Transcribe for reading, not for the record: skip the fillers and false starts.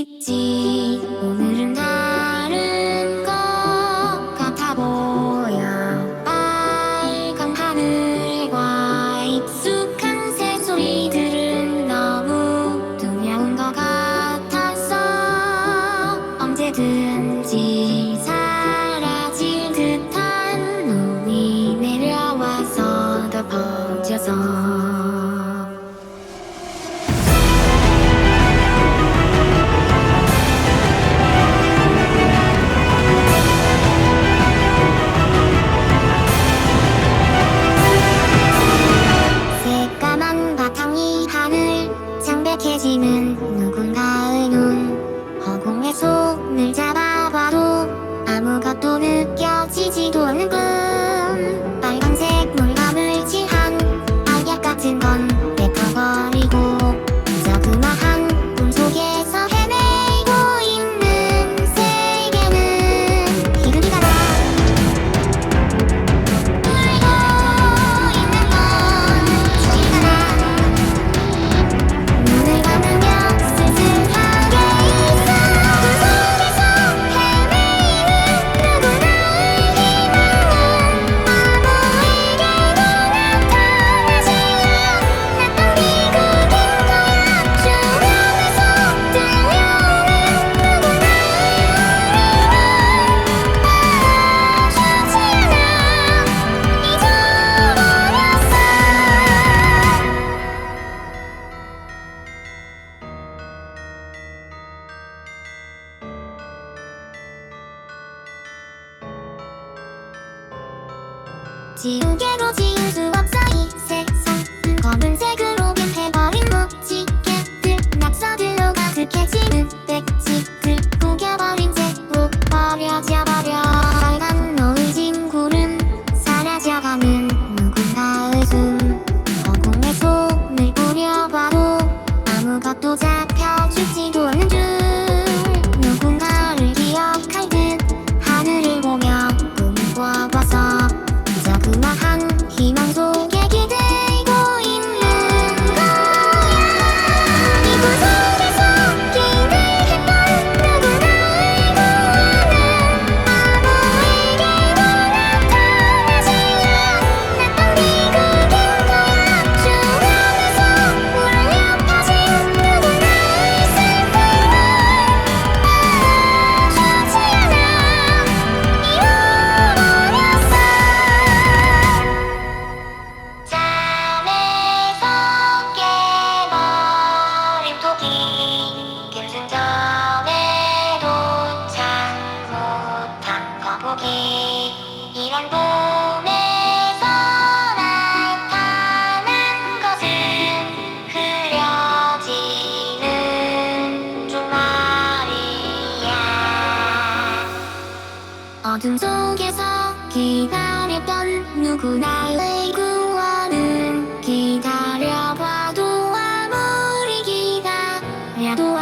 있지. 오늘은 다른 것 같아 보여. 빨간 하늘과 익숙한 새소리들은 너무 두려운 것 같아서 언제든지 사라질 듯한 눈이 내려와서 덮어져서 창백해지는 누군가의 눈. 허공에 손을 잡아봐도 아무것도 느껴지지도 않는 꿈. 빨간색 물감을 칠한 알약 같은 건 뱉어버리고 저그마한 꿈속에서 헤매고 있는 세계는 희극이 가라. 울고 있는 건 희극이 가라. 눈을 감으며 쓸쓸하게 있어. 꿈속에서 헤매이는 누구나의 희망은 아무에게도 나타나지요. 낯선 비극인 거야. 주변에서 들려오는 누구나의 울림은 멈추지 않아. 잊어버렸어. 지우개로 지울 수 없어. 이 세상은 검은색으로 변해버린 무지개들. 낙서들로 가득해지는 백지들. 구겨버린 채로 버려져버려. 빨간 노을진 구름 사라져가는 누군가의 숨. 허공에 손을 뿌려봐도 아무것도 잡혀주지도 않는 줄. 누군가를 기억할 듯 하늘을 보며 꿈을 꿔봐서 저그마한 희망 속에 기대고 있는 거야. 이 꿈속에서 기대했던 누구나의 구원은 아무에게도 나타나지요. 낯선 비극인 거야. 주변에서 울려 퍼진 누구나의 슬픔은 멈추지 않아. 잃어버렸어. 잠에서 깨버린 토끼. 결승점에도 참 못한 거북이. 이런 봄에서 나타난 것은 흐려지는 종말이야. 어둠 속에서 기다렸던 누구나의 구원은 기다려봐도 아무리 기다려도